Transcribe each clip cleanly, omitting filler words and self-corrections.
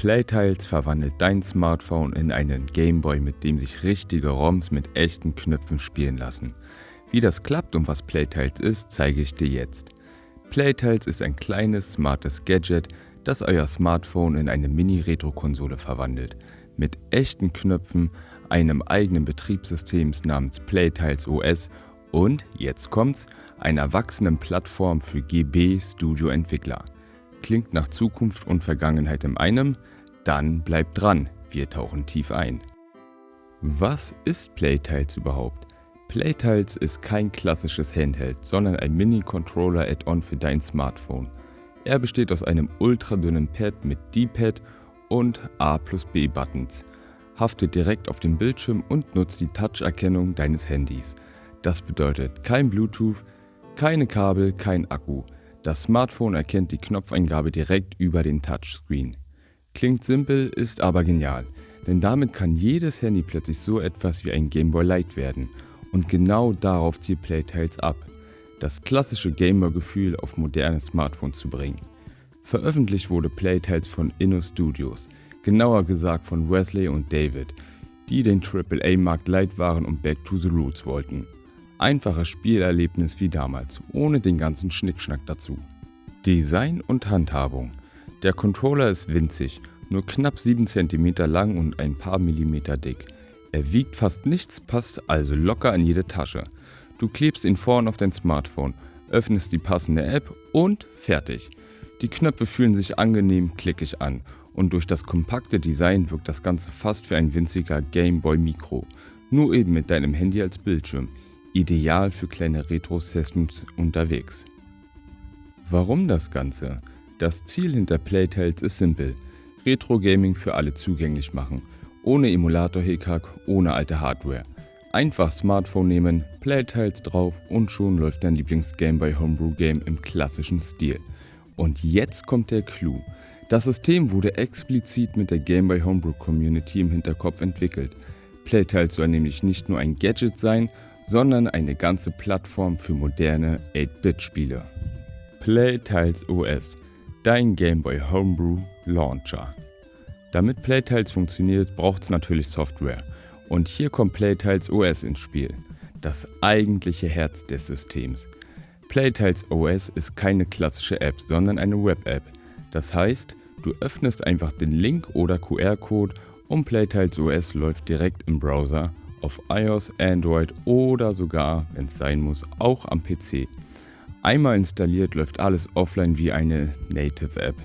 Playtiles verwandelt dein Smartphone in einen Gameboy, mit dem sich richtige ROMs mit echten Knöpfen spielen lassen. Wie das klappt und was Playtiles ist, zeige ich dir jetzt. Playtiles ist ein kleines, smartes Gadget, das euer Smartphone in eine Mini-Retro-Konsole verwandelt. Mit echten Knöpfen, einem eigenen Betriebssystem namens Playtiles OS und, jetzt kommt's, einer erwachsenen Plattform für GB-Studio-Entwickler. Klingt nach Zukunft und Vergangenheit in einem? Dann bleibt dran, wir tauchen tief ein. Was ist Playtiles überhaupt? Playtiles ist kein klassisches Handheld, sondern ein Mini-Controller-Add-on für dein Smartphone. Er besteht aus einem ultradünnen Pad mit D-Pad und A+B-Buttons, haftet direkt auf dem Bildschirm und nutzt die Touch-Erkennung deines Handys. Das bedeutet kein Bluetooth, keine Kabel, kein Akku. Das Smartphone erkennt die Knopfeingabe direkt über den Touchscreen. Klingt simpel, ist aber genial, denn damit kann jedes Handy plötzlich so etwas wie ein Gameboy Light werden. Und genau darauf zielt Playtiles ab, das klassische Gamer-Gefühl auf moderne Smartphones zu bringen. Veröffentlicht wurde Playtiles von Inno Studios, genauer gesagt von Wesley und David, die den AAA-Markt leid waren und Back to the Roots wollten. Einfaches Spielerlebnis wie damals, ohne den ganzen Schnickschnack dazu. Design und Handhabung. Der Controller ist winzig, nur knapp 7 cm lang und ein paar Millimeter dick. Er wiegt fast nichts, passt also locker in jede Tasche. Du klebst ihn vorn auf dein Smartphone, öffnest die passende App und fertig. Die Knöpfe fühlen sich angenehm klickig an und durch das kompakte Design wirkt das Ganze fast wie ein winziger Game Boy Micro, nur eben mit deinem Handy als Bildschirm. Ideal für kleine Retro-Sessions unterwegs. Warum das Ganze? Das Ziel hinter Playtiles ist simpel: Retro-Gaming für alle zugänglich machen. Ohne Emulator-Hickhack, ohne alte Hardware. Einfach Smartphone nehmen, Playtiles drauf und schon läuft dein Lieblings-Gameboy Homebrew-Game im klassischen Stil. Und jetzt kommt der Clou. Das System wurde explizit mit der Gameboy Homebrew-Community im Hinterkopf entwickelt. Playtiles soll nämlich nicht nur ein Gadget sein, sondern eine ganze Plattform für moderne 8-Bit-Spiele. Playtiles OS, dein Gameboy Homebrew Launcher. Damit Playtiles funktioniert, braucht es natürlich Software. Und hier kommt Playtiles OS ins Spiel, das eigentliche Herz des Systems. Playtiles OS ist keine klassische App, sondern eine Web-App. Das heißt, du öffnest einfach den Link oder QR-Code und Playtiles OS läuft direkt im Browser, auf iOS, Android oder sogar, wenn es sein muss, auch am PC. Einmal installiert läuft alles offline wie eine Native App.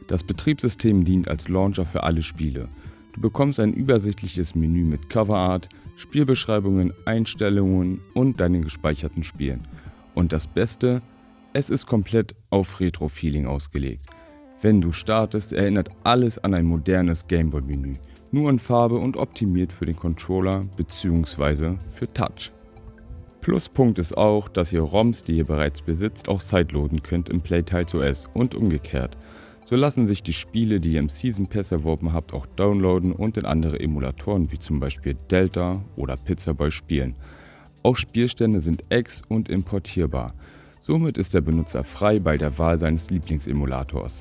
Das Betriebssystem dient als Launcher für alle Spiele. Du bekommst ein übersichtliches Menü mit Coverart, Spielbeschreibungen, Einstellungen und deinen gespeicherten Spielen. Und das Beste, es ist komplett auf Retro-Feeling ausgelegt. Wenn du startest, erinnert alles an ein modernes Gameboy-Menü, nur in Farbe und optimiert für den Controller bzw. für Touch. Pluspunkt ist auch, dass ihr ROMs, die ihr bereits besitzt, auch sideloaden könnt im Playtiles OS und umgekehrt. So lassen sich die Spiele, die ihr im Season Pass erworben habt, auch downloaden und in andere Emulatoren wie zum Beispiel Delta oder Pizzaboy spielen. Auch Spielstände sind ex- und importierbar. Somit ist der Benutzer frei bei der Wahl seines Lieblingsemulators.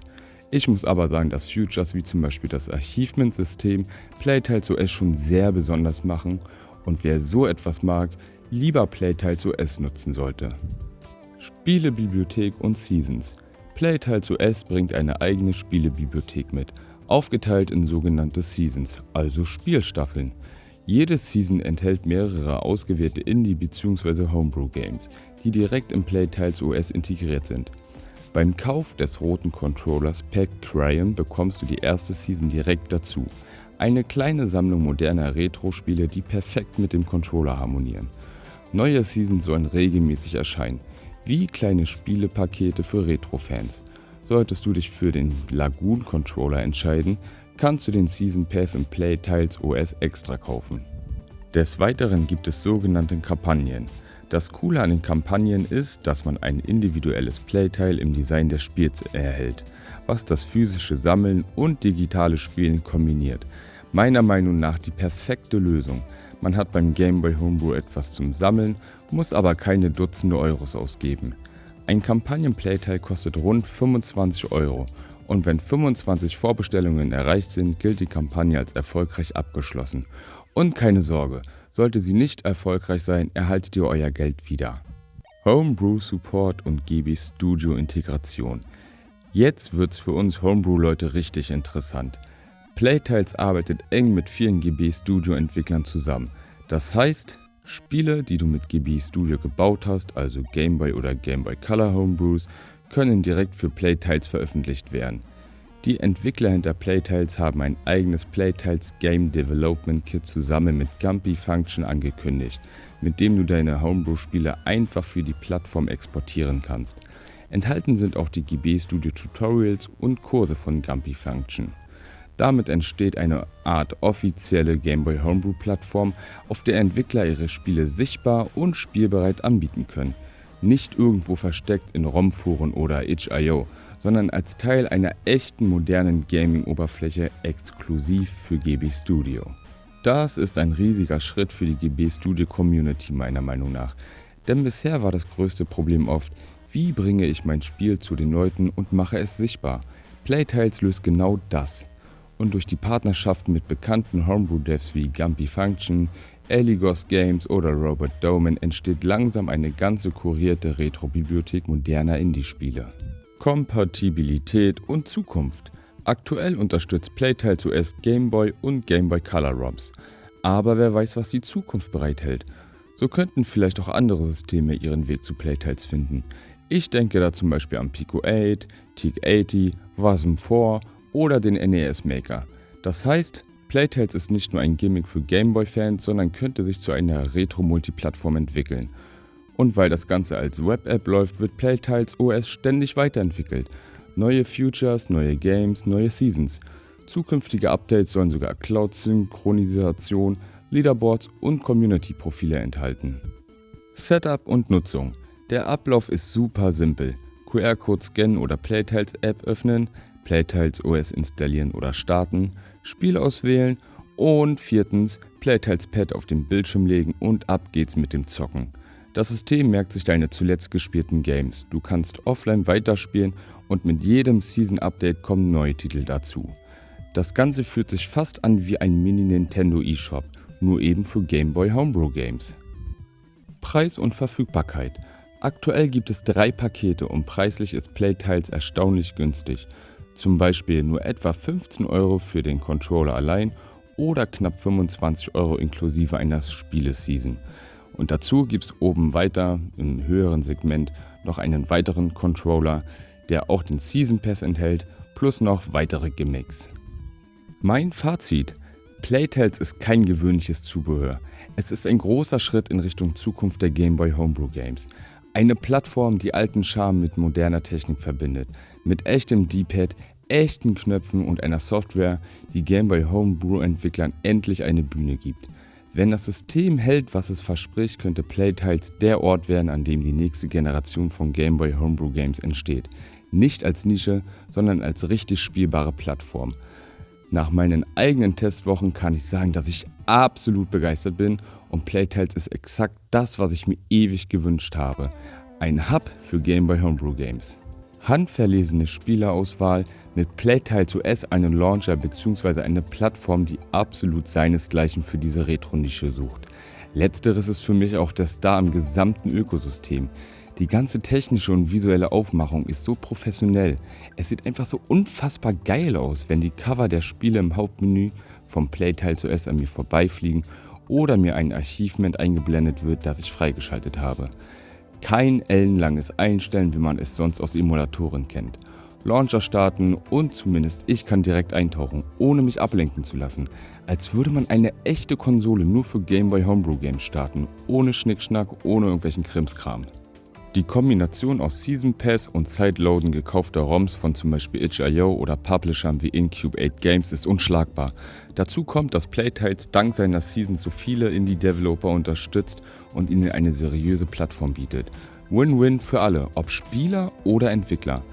Ich muss aber sagen, dass Features wie zum Beispiel das Achievement-System Playtiles OS schon sehr besonders machen und wer so etwas mag, lieber Playtiles OS nutzen sollte. Spielebibliothek und Seasons. Playtiles OS bringt eine eigene Spielebibliothek mit, aufgeteilt in sogenannte Seasons, also Spielstaffeln. Jede Season enthält mehrere ausgewählte Indie- bzw. Homebrew-Games, die direkt im Playtiles OS integriert sind. Beim Kauf des roten Controllers Pack Cryon bekommst du die erste Season direkt dazu. Eine kleine Sammlung moderner Retro-Spiele, die perfekt mit dem Controller harmonieren. Neue Seasons sollen regelmäßig erscheinen, wie kleine Spielepakete für Retro-Fans. Solltest du dich für den Lagoon Controller entscheiden, kannst du den Season Pass im Playtiles OS extra kaufen. Des Weiteren gibt es sogenannte Kampagnen. Das Coole an den Kampagnen ist, dass man ein individuelles Playtile im Design des Spiels erhält, was das physische Sammeln und digitale Spielen kombiniert. Meiner Meinung nach die perfekte Lösung. Man hat beim Gameboy Homebrew etwas zum Sammeln, muss aber keine Dutzende Euros ausgeben. Ein Kampagnen-Playtile kostet rund 25 € Und wenn 25 Vorbestellungen erreicht sind, gilt die Kampagne als erfolgreich abgeschlossen. Und keine Sorge, sollte sie nicht erfolgreich sein, erhaltet ihr euer Geld wieder. Homebrew Support und GB Studio Integration. Jetzt wird's für uns Homebrew-Leute richtig interessant. Playtiles arbeitet eng mit vielen GB Studio Entwicklern zusammen. Das heißt, Spiele, die du mit GB Studio gebaut hast, also Game Boy oder Game Boy Color Homebrews, können direkt für Playtiles veröffentlicht werden. Die Entwickler hinter Playtiles haben ein eigenes Playtiles Game Development Kit zusammen mit Gumpy Function angekündigt, mit dem du deine Homebrew-Spiele einfach für die Plattform exportieren kannst. Enthalten sind auch die GB Studio Tutorials und Kurse von Gumpy Function. Damit entsteht eine Art offizielle Game Boy Homebrew Plattform, auf der Entwickler ihre Spiele sichtbar und spielbereit anbieten können. Nicht irgendwo versteckt in ROM-Foren oder itch.io, sondern als Teil einer echten modernen Gaming-Oberfläche exklusiv für GB Studio. Das ist ein riesiger Schritt für die GB Studio Community meiner Meinung nach, denn bisher war das größte Problem oft, wie bringe ich mein Spiel zu den Leuten und mache es sichtbar. Playtiles löst genau das. Und durch die Partnerschaften mit bekannten Homebrew-Devs wie Gumpy Function, Eligos Games oder Robert Doman entsteht langsam eine ganze kurierte Retro-Bibliothek moderner Indie-Spiele. Kompatibilität und Zukunft. Aktuell unterstützt Playtiles OS Game Boy und Game Boy Color ROMs. Aber wer weiß, was die Zukunft bereithält. So könnten vielleicht auch andere Systeme ihren Weg zu Playtiles finden. Ich denke da zum Beispiel an Pico 8, TIG-80, Wasm 4 oder den NES Maker. Das heißt, Playtiles ist nicht nur ein Gimmick für Gameboy-Fans, sondern könnte sich zu einer Retro-Multiplattform entwickeln. Und weil das Ganze als Web-App läuft, wird Playtiles OS ständig weiterentwickelt. Neue Features, neue Games, neue Seasons. Zukünftige Updates sollen sogar Cloud-Synchronisation, Leaderboards und Community-Profile enthalten. Setup und Nutzung. Der Ablauf ist super simpel. QR-Code scannen oder Playtiles App öffnen, Playtiles OS installieren oder starten, Spiel auswählen und 4. Playtiles Pad auf den Bildschirm legen und ab geht's mit dem Zocken. Das System merkt sich deine zuletzt gespielten Games. Du kannst offline weiterspielen und mit jedem Season-Update kommen neue Titel dazu. Das Ganze fühlt sich fast an wie ein Mini-Nintendo eShop, nur eben für Game Boy Homebrew Games. Preis und Verfügbarkeit. Aktuell gibt es 3 Pakete und preislich ist Playtiles erstaunlich günstig. Zum Beispiel nur etwa 15 € für den Controller allein oder knapp 25 € inklusive einer Spieleseason. Und dazu gibt es oben weiter im höheren Segment noch einen weiteren Controller, der auch den Season Pass enthält, plus noch weitere Gimmicks. Mein Fazit: Playtiles ist kein gewöhnliches Zubehör. Es ist ein großer Schritt in Richtung Zukunft der Game Boy Homebrew Games. Eine Plattform, die alten Charme mit moderner Technik verbindet, mit echtem D-Pad, echten Knöpfen und einer Software, die Game Boy Homebrew-Entwicklern endlich eine Bühne gibt. Wenn das System hält, was es verspricht, könnte Playtiles der Ort werden, an dem die nächste Generation von Game Boy Homebrew Games entsteht. Nicht als Nische, sondern als richtig spielbare Plattform. Nach meinen eigenen Testwochen kann ich sagen, dass ich absolut begeistert bin und Playtiles ist exakt das, was ich mir ewig gewünscht habe. Ein Hub für Game Boy Homebrew Games. Handverlesene Spielerauswahl, mit Playtiles OS einen Launcher bzw. eine Plattform, die absolut seinesgleichen für diese Retro-Nische sucht. Letzteres ist für mich auch der Star im gesamten Ökosystem. Die ganze technische und visuelle Aufmachung ist so professionell. Es sieht einfach so unfassbar geil aus, wenn die Cover der Spiele im Hauptmenü vom Playtiles OS an mir vorbeifliegen oder mir ein Achievement eingeblendet wird, das ich freigeschaltet habe. Kein ellenlanges Einstellen, wie man es sonst aus Emulatoren kennt. Launcher starten und zumindest ich kann direkt eintauchen, ohne mich ablenken zu lassen. Als würde man eine echte Konsole nur für Game Boy Homebrew Games starten, ohne Schnickschnack, ohne irgendwelchen Krimskram. Die Kombination aus Season Pass und Sideloaden gekaufter ROMs von zum Beispiel itch.io oder Publishern wie Incube 8 Games ist unschlagbar. Dazu kommt, dass Playtiles dank seiner Seasons so viele Indie-Developer unterstützt und ihnen eine seriöse Plattform bietet. Win-Win für alle, ob Spieler oder Entwickler.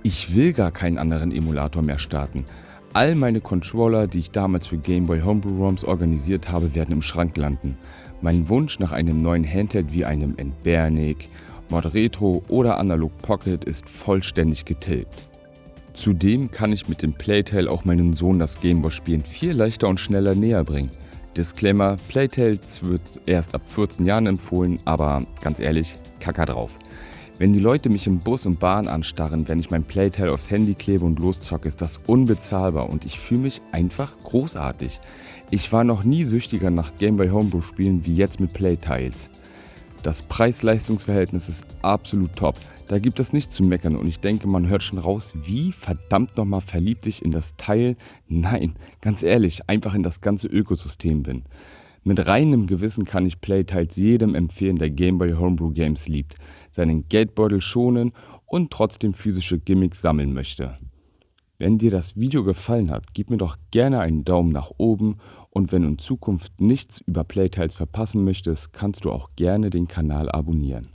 Ich will gar keinen anderen Emulator mehr starten. All meine Controller, die ich damals für Game Boy Homebrew ROMs organisiert habe, werden im Schrank landen. Mein Wunsch nach einem neuen Handheld wie einem Entbernic, Mod Retro oder Analog Pocket ist vollständig getilgt. Zudem kann ich mit dem Playtale auch meinem Sohn das Gameboy-Spielen viel leichter und schneller näher bringen. Disclaimer, Playtales wird erst ab 14 Jahren empfohlen, aber ganz ehrlich, Kacker drauf. Wenn die Leute mich im Bus und Bahn anstarren, wenn ich mein Playtale aufs Handy klebe und loszocke, ist das unbezahlbar und ich fühle mich einfach großartig. Ich war noch nie süchtiger nach Gameboy Homebrew Spielen wie jetzt mit Playtiles. Das Preis-Leistungs-Verhältnis ist absolut top. Da gibt es nichts zu meckern und ich denke, man hört schon raus, wie verdammt nochmal verliebt ich in das Teil, nein, ganz ehrlich, einfach in das ganze Ökosystem bin. Mit reinem Gewissen kann ich Playtiles jedem empfehlen, der Gameboy Homebrew Games liebt, seinen Geldbeutel schonen und trotzdem physische Gimmicks sammeln möchte. Wenn dir das Video gefallen hat, gib mir doch gerne einen Daumen nach oben und wenn du in Zukunft nichts über Playtiles verpassen möchtest, kannst du auch gerne den Kanal abonnieren.